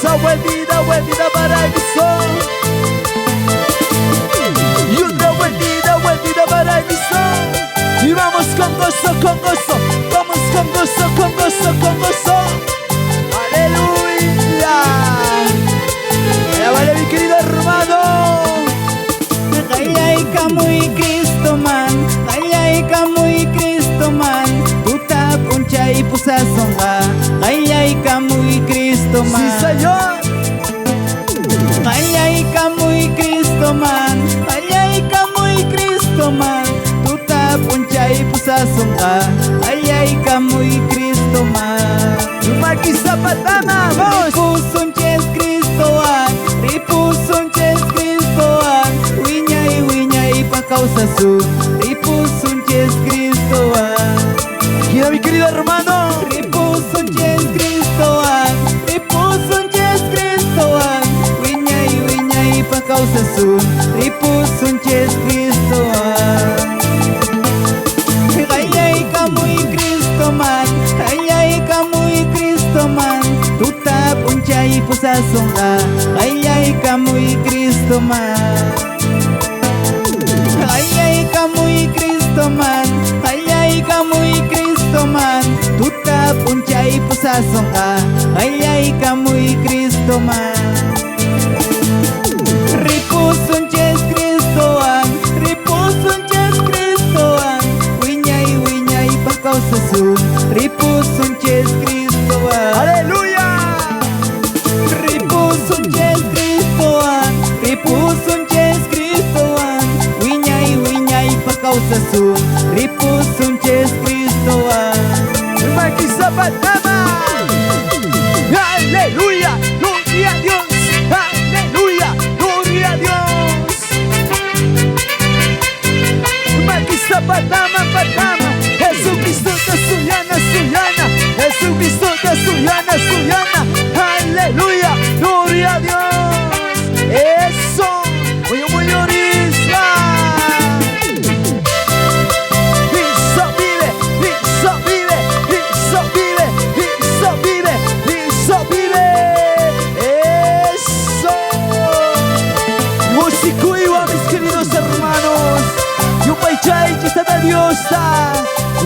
esa vueltita, vueltita para el sol. Y otra vueltita, vueltita para el sol. Y vamos con gozo, con gozo. Vamos con gozo, con gozo, con gozo. Aleluya. Vale, mi querido hermano. Ay, kamu y Cristo man. Ay, kamu y Cristo man. Tuta puncha y pusasonga. Ay, kamu y Cristo man. Sí, Señor. Ay, kamu y Cristo man. Ay, kamu y Cristo man. Tuta puncha y pusasonga. Ay, kamu y Cristo man. Maki Zapatama, vamos. Ripusunches Cristoan. Ripusunches Cristoan. Wiñay pa causa su. Ripusunches Cristoan. Mira, mi querido hermano. Ripusunches Cristoan. Ripusunches Cristoan. Wiñay pa causa su. Ripusunches Cristoan. Ay, kamu y Cristo man. Ay, kamu y Cristo man. Tuta puncha y pusasonga. Ay, kamu y Cristo man. Ay, kamu y Cristo man. Ay, kamu y Cristo man. Tuta puncha y pusasonga. Ay, kamu y Cristo man. Ripusunches Cristoan. Ripusunches Cristoan. Wiñay pa causa su. Ripusunches Cristoan. Aleluya. Ripusunches Cristoan. Ripusunches Cristoan. Wiñay pa causa su. Ripusunches Cristoan. Maki Zapatama. Aleluya. Gloria a Dios. Aleluya. Gloria a Dios. Maki Zapatama, Patama. Jesucristo te suyana, suyana. Jesucristo te suyana, suyana. Aleluya. Gloria a Dios. Eso. Muy orista. Cristo vive, Cristo vive, Cristo vive, Cristo vive, Cristo vive. Eso. Musikuiwa, mis queridos hermanos. Yupaychay, que está de diosa.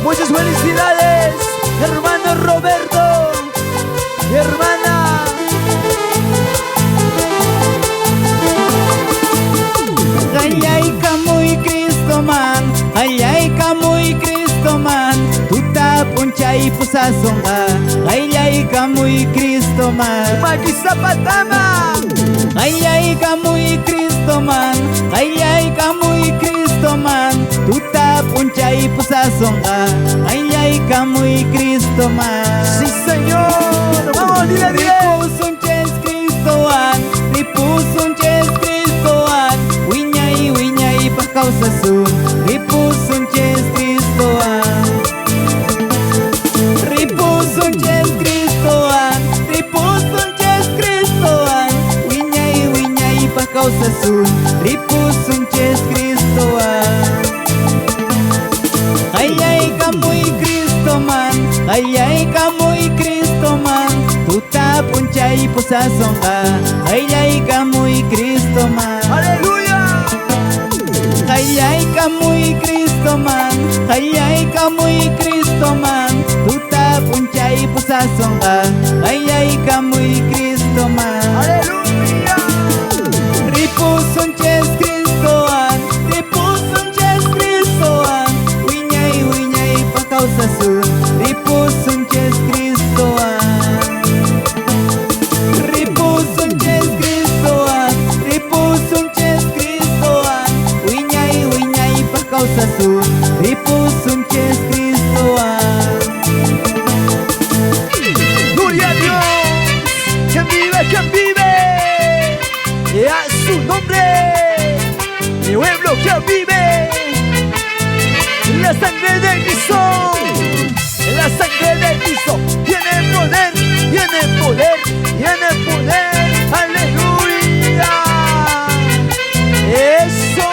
Muchas felicidades, hermano Roberto, mi hermana. Ay, kamu y Cristo man. Ay, kamu y Cristo man. Tuta puncha y pusasonga. Ay, kamu y Cristo man. Maki Zapatama. Ay, kamu y Cristo man. Ay, kamu y Cristo man. Tuta puncha y pusasonga. Ay, kamu y Cristo man. Sí, Señor. Vamos, dile, dile. Ripusunches Cristoan. Ripusunches Cristoan. Wiñay pa causa su. Ripusunches Cristoan. Ripusunches Cristoan. Ripusunches Cristoan. Wiñay pa causa su. Ripusunches Cristoan. Ay, kamu y Cristo man. Ay, kamu y Cristo man. Tuta puncha y pusasonga. Ay, kamu y Cristo man. Aleluya. Ay, kamu y Cristo man. Ay, kamu y Cristo man. Tuta puncha y pusasonga. Ay, kamu y Cristo man. Aleluya. Ripusunches Cristoan. Ripusunches Cristoan. Wiñay pa causa su. Ripusunches Cristoan. Ripusunches Cristoan. Ripusunches Cristoan. Wiñay pa causa su. Ripusunches Cristoan. Gloria a Dios. ¿Quién vive? ¿Quién vive? Y a su nombre. Mi pueblo que vive. La sangre de Cristo. La sangre de Cristo. Tiene poder. Tiene poder. Tiene poder. Aleluya. Eso.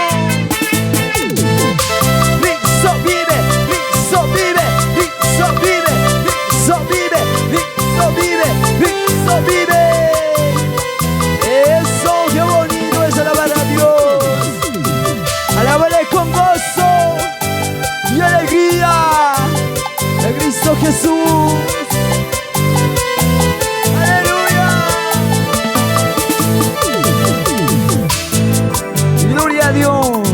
Cristo vive. Cristo vive. Cristo vive. Cristo vive. Cristo vive. Cristo vive. Aleluya. Gloria a Dios.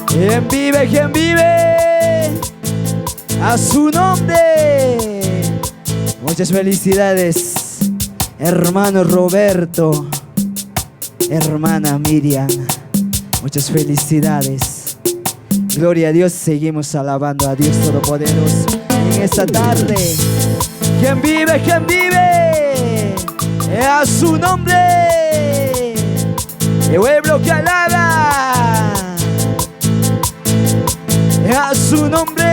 ¿Quién vive? ¿Quién vive? A su nombre. Muchas felicidades, hermano Roberto, hermana Miriam. Muchas felicidades. Gloria a Dios. Seguimos alabando a Dios Todopoderoso en esta tarde. ¿Quién vive? ¿Quién vive? A su nombre. El pueblo que alaba. A su nombre.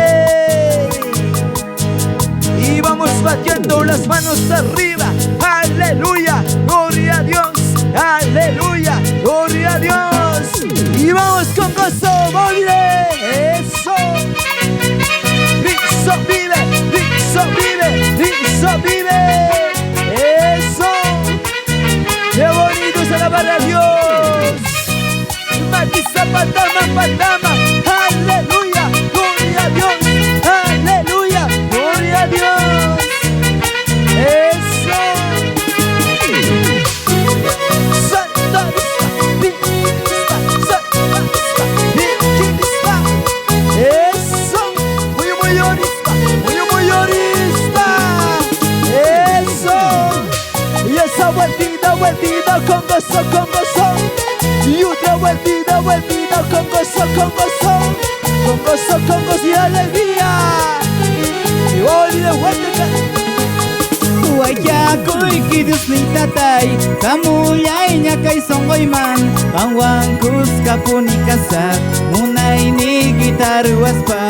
Y vamos batiendo las manos arriba. Aleluya, gloria a Dios. Aleluya, gloria a Dios. Y vamos con gozo, moriré. Eso. Cristo vive, Cristo vive, Cristo vive. Eso. Qué bonito es alabar a Dios. Matista patama, patama. Aleluya, gloria a Dios. Aleluya, gloria a Dios. Eso. Santa vista, Santa vista. Eso. Muy orista, muy orista. Eso. Y esa vueltita, vueltita con gozo, con gozo. Y otra vueltita, vueltita con gozo, con gozo. Con gozo, con gozo y alegría. Y voy de vuelta. Wayakoy kidus ni tatay, kamuyay niya kay songoy man. Pangwang kus kapuni kasak, munay ni gitarwas pa.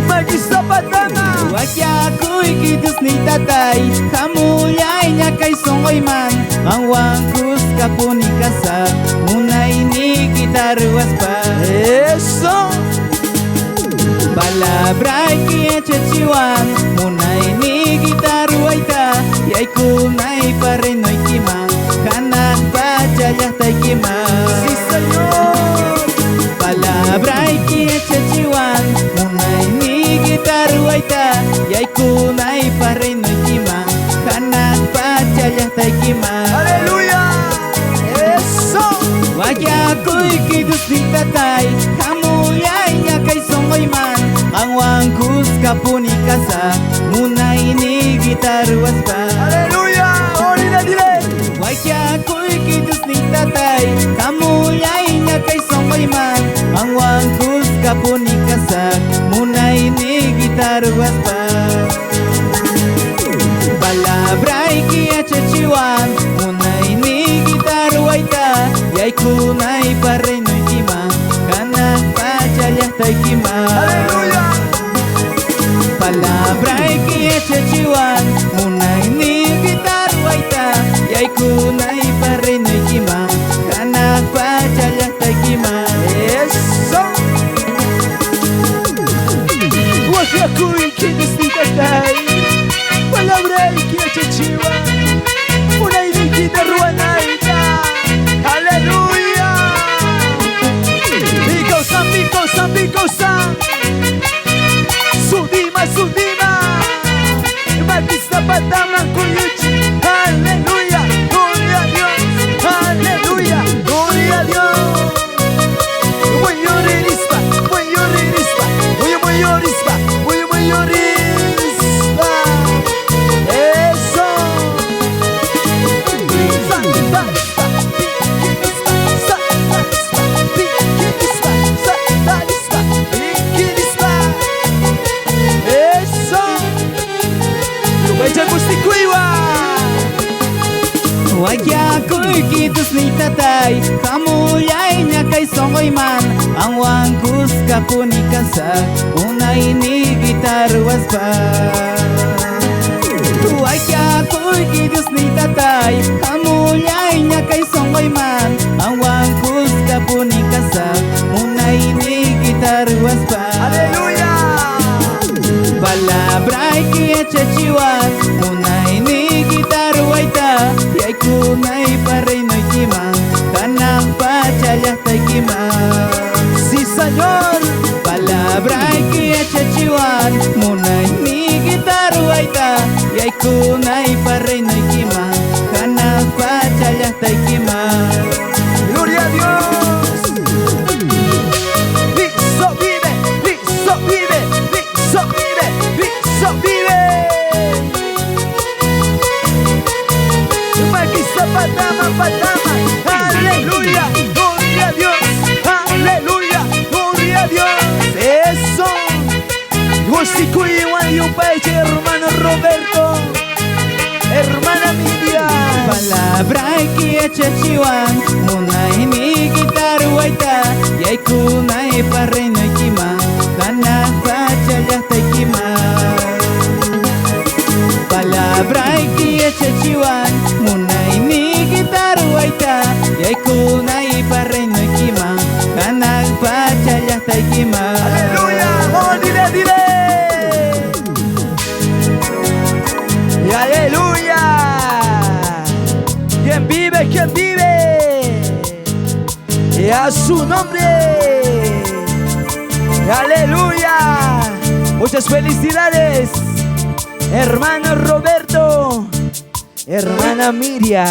Magista patama. Wayakoy kidus ni tatay, kamuyay niya kay songoy man. Pangwang kus kapuni kasak, munay ni gitarwas pa. Eso. Balabray kiya chechiwan, munay ni gitarwaita. Yay kunay parenoy kimang, kanak pachayah tay kimang. Sí, Señor. Balabray kiya chechiwan, munay ni gitarwaita. Yay kunay parenoy kimang, kanak pachayah tay kimang. Aleluya. Eso. Wayakoy kidus ni tatay, kamuyay niya kay songoy man. Ang wangkus kapuni kasa, munay ni gitarwas pa. Aleluya. Orina dile. Wayakoy kidus ni tatay, kamuyay niya kay songoy man. Ang wangkus kapuni kasa, munay ni gitarwas pa. Balabray kiya chechiwan, munay ni gitarwaita. Yay kunay parenoy kimang, kanak pachayah tay kimang. Aleluya. Palabray kiya chechiwan, munay ni gitarwaita. Yay kunay parenoy kimang, kanak pachayah tay kimang. Eso. Wayakuy kidus ni tatay, palabra y que chechiwa, una iniquita ruanaita. Aleluya. Pico san, pico san, pico san. Sudima, sudima. Magista patama kuyuchi. Aleluya, gloria a Dios. Aleluya, gloria a Dios. Muy llorispa, muy llorispa, muy llorispa, muy llorispa. Eso. Santa vista, Santa vista, Santa vista, Santa vista. Eso. Luecha gustikuiwa. Wayakoy kidus ni tatay, kamuyay niya kay songoy man. Ang wangkus kapuni kasa, unay ni gitarwas pa. Wayakoy kidus ni tatay, kamuyay niya kay songoy man. Ang wangkus kapuni kasa, unay ni gitarwas pa. Aleluya. Balabray kiya chechiwan, munay ni gitarwaita. Yay kunay parenoy kimang, kanak pachayah tay kimang. Sí, Señor. Palabray kiya chechiwan, munay ni gitarwaita. Yaikunay parreino ikima, Hana pachaya taikima. Gloria a Dios. Listo vive, listo vive, listo vive, listo vive. Maquisa patama, patama. Aleluya, gloria a Dios. Aleluya, gloria a Dios. Eso. Gostikuiwan yung paiche, hermano Roberto, hermana Miriam. Palabra que chachiwan, munay ni gitar waita, Yaikunay parreino ikima, Hana pachaya taikima. Palabra que chachiwan, munay ni gitar waita, Yaikunay parreino ikima, Hana pachaya taikima. Aleluya, oh, dile, dile. Y aleluya. ¿Quién vive? ¿Quién vive? Y a su nombre. Y aleluya. Muchas felicidades, hermano Roberto, hermana Miriam.